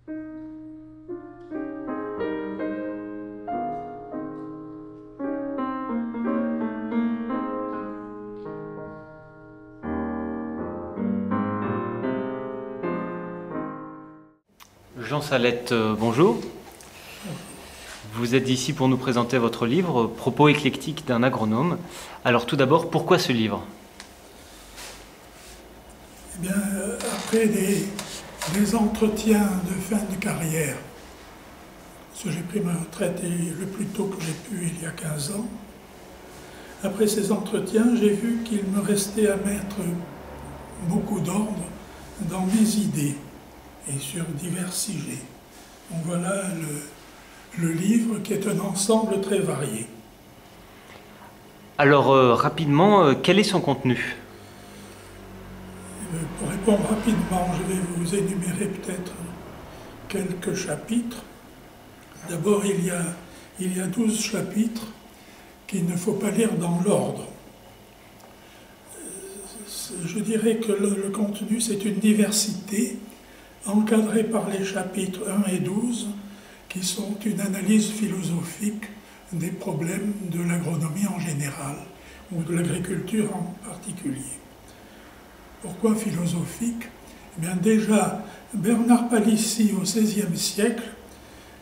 Jean Salette, bonjour. Vous êtes ici pour nous présenter votre livre « Propos éclectiques d'un agronome ». Alors tout d'abord, pourquoi ce livre? Eh bien, après des entretiens de fin de carrière, parce que j'ai pris ma retraite le plus tôt que j'ai pu, il y a 15 ans, après ces entretiens, j'ai vu qu'il me restait à mettre beaucoup d'ordre dans mes idées et sur divers sujets. Donc voilà le livre qui est un ensemble très varié. Alors rapidement, quel est son contenu? Pour répondre rapidement, je vais vous énumérer peut-être quelques chapitres. D'abord, il y a 12 chapitres qu'il ne faut pas lire dans l'ordre. Je dirais que le contenu, c'est une diversité encadrée par les chapitres 1 et 12, qui sont une analyse philosophique des problèmes de l'agronomie en général, ou de l'agriculture en particulier. Pourquoi philosophique? Eh bien déjà, Bernard Palissy, au XVIe siècle,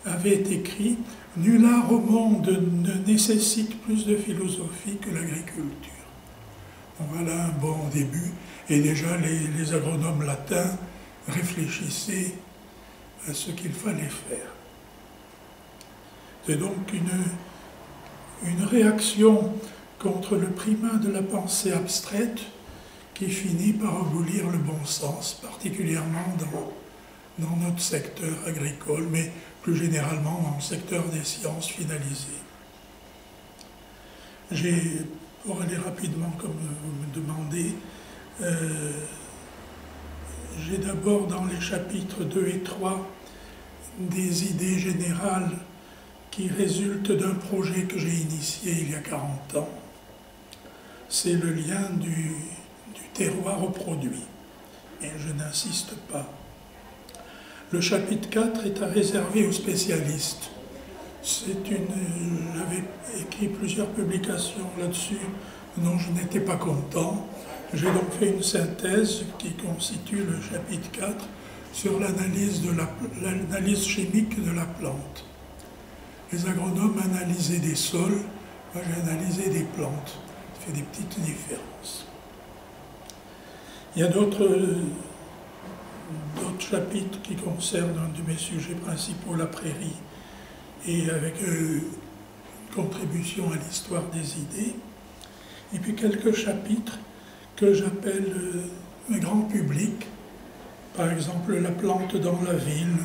avait écrit « Nul art au monde ne nécessite plus de philosophie que l'agriculture ». Donc voilà un bon début, et déjà les agronomes latins réfléchissaient à ce qu'il fallait faire. C'est donc une réaction contre le primat de la pensée abstraite qui finit par abolir le bon sens, particulièrement dans notre secteur agricole, mais plus généralement dans le secteur des sciences finalisées. Pour aller rapidement comme vous me demandez, j'ai d'abord dans les chapitres 2 et 3 des idées générales qui résultent d'un projet que j'ai initié il y a 40 ans. C'est le lien du terroir au produit, et je n'insiste pas. Le chapitre 4 est à réserver aux spécialistes. J'avais écrit plusieurs publications là-dessus dont je n'étais pas content. J'ai donc fait une synthèse qui constitue le chapitre 4 sur l'analyse chimique de la plante. Les agronomes analysaient des sols, moi j'ai analysé des plantes. Ça fait des petites différences. Il y a d'autres chapitres qui concernent un de mes sujets principaux, la prairie, et avec une contribution à l'histoire des idées. Et puis quelques chapitres que j'appelle un grand public, par exemple la plante dans la ville,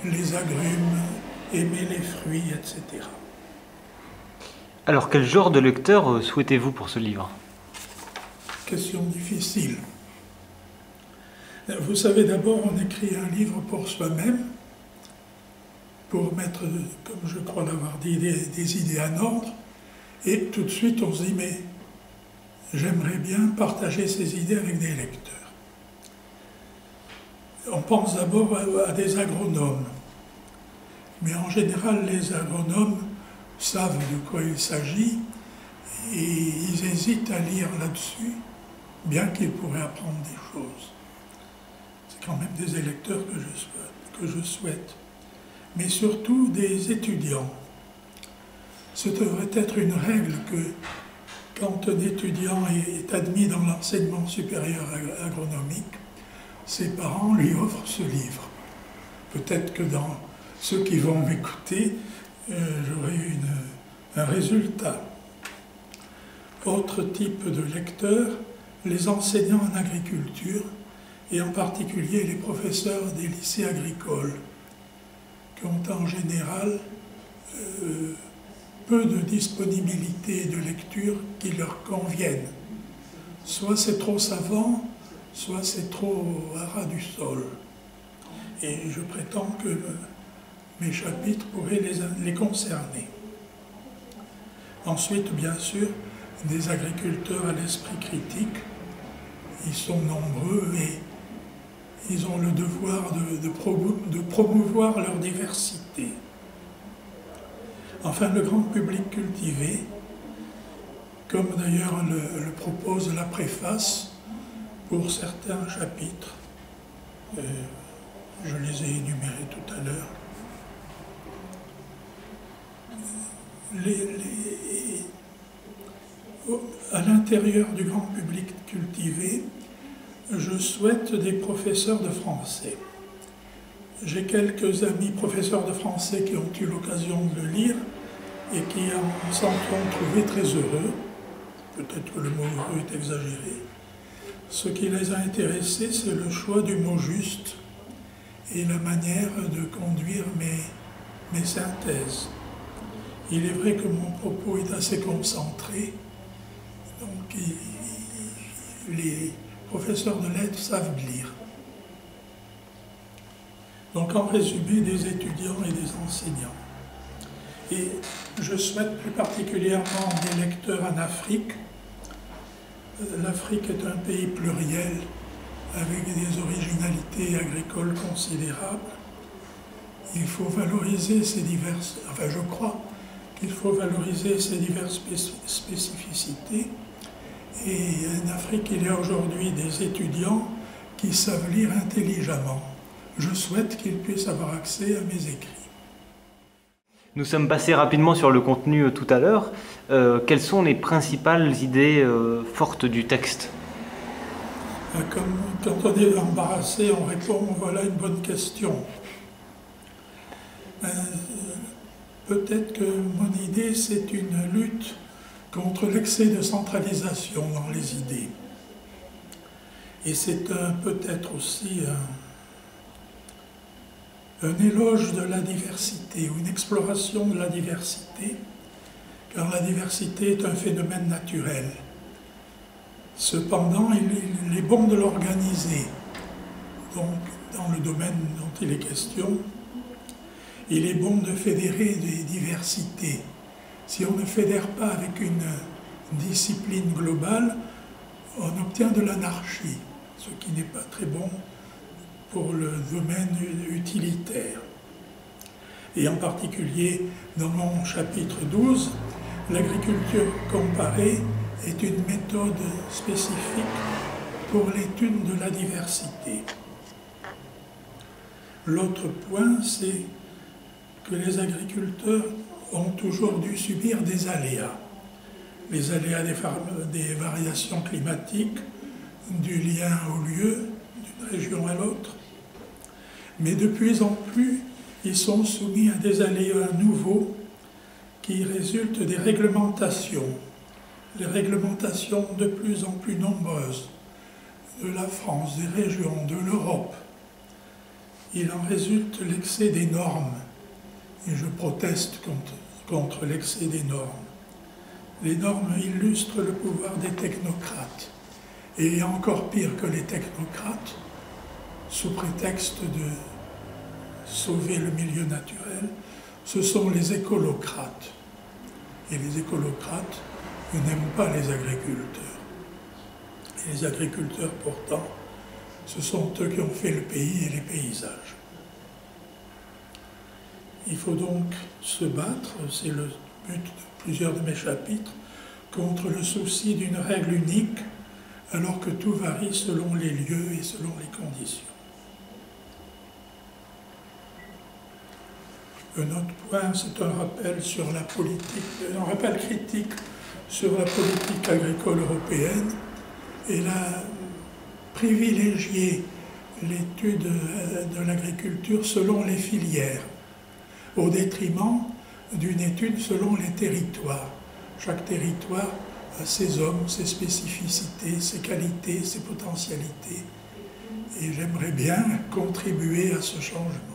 les agrumes, aimer les fruits, etc. Alors quel genre de lecteur souhaitez-vous pour ce livre? Question difficile. Vous savez, d'abord, on écrit un livre pour soi-même, pour mettre, comme je crois l'avoir dit, des idées en ordre, et tout de suite on se dit, mais j'aimerais bien partager ces idées avec des lecteurs. On pense d'abord à des agronomes, mais en général, les agronomes savent de quoi il s'agit, et ils hésitent à lire là-dessus, bien qu'ils pourraient apprendre des choses. C'est quand même des électeurs que je souhaite. Mais surtout des étudiants. Ce devrait être une règle que quand un étudiant est admis dans l'enseignement supérieur agronomique, ses parents lui offrent ce livre. Peut-être que dans ceux qui vont m'écouter, j'aurai un résultat. Autre type de lecteur, les enseignants en agriculture, et en particulier les professeurs des lycées agricoles, qui ont en général peu de disponibilité de lecture qui leur conviennent. Soit c'est trop savant, soit c'est trop à ras du sol. Et je prétends que mes chapitres pourraient les concerner. Ensuite, bien sûr, des agriculteurs à l'esprit critique. Ils sont nombreux ils ont le devoir de promouvoir leur diversité. Enfin, le grand public cultivé, comme d'ailleurs le propose la préface pour certains chapitres, je les ai énumérés tout à l'heure, à l'intérieur du grand public cultivé, je souhaite des professeurs de français. J'ai quelques amis professeurs de français qui ont eu l'occasion de le lire et qui s'en sont trouvés très heureux. Peut-être que le mot heureux est exagéré. Ce qui les a intéressés, c'est le choix du mot juste et la manière de conduire mes synthèses. Il est vrai que mon propos est assez concentré, donc les professeurs de lettres savent lire. Donc en résumé, des étudiants et des enseignants. Et je souhaite plus particulièrement des lecteurs en Afrique. L'Afrique est un pays pluriel avec des originalités agricoles considérables. Il faut valoriser ces diverses, enfin je crois qu'il faut valoriser ces diverses spécificités. Et en Afrique, il y a aujourd'hui des étudiants qui savent lire intelligemment. Je souhaite qu'ils puissent avoir accès à mes écrits. Nous sommes passés rapidement sur le contenu tout à l'heure. Quelles sont les principales idées fortes du texte? Comme quand on est embarrassé, on répond « voilà une bonne question ». Peut-être que mon idée, c'est une lutte contre l'excès de centralisation dans les idées. Et c'est peut-être aussi un éloge de la diversité, ou une exploration de la diversité, car la diversité est un phénomène naturel. Cependant, il est bon de l'organiser. Donc, dans le domaine dont il est question, il est bon de fédérer des diversités. Si on ne fédère pas avec une discipline globale, on obtient de l'anarchie, ce qui n'est pas très bon pour le domaine utilitaire. Et en particulier, dans mon chapitre 12, l'agriculture comparée est une méthode spécifique pour l'étude de la diversité. L'autre point, c'est que les agriculteurs ont toujours dû subir des aléas. Les aléas des variations climatiques, du lien au lieu, d'une région à l'autre. Mais de plus en plus, ils sont soumis à des aléas nouveaux qui résultent des réglementations. Les réglementations de plus en plus nombreuses de la France, des régions, de l'Europe. Il en résulte l'excès des normes. Et je proteste contre l'excès des normes. Les normes illustrent le pouvoir des technocrates. Et encore pire que les technocrates, sous prétexte de sauver le milieu naturel, ce sont les écolocrates. Et les écolocrates n'aiment pas les agriculteurs. Et les agriculteurs, pourtant, ce sont eux qui ont fait le pays et les paysages. Il faut donc se battre, c'est le but de plusieurs de mes chapitres, contre le souci d'une règle unique, alors que tout varie selon les lieux et selon les conditions. Un autre point, c'est un rappel sur la politique, un rappel critique sur la politique agricole européenne. Elle a privilégié l'étude de l'agriculture selon les filières, au détriment d'une étude selon les territoires. Chaque territoire a ses hommes, ses spécificités, ses qualités, ses potentialités. Et j'aimerais bien contribuer à ce changement.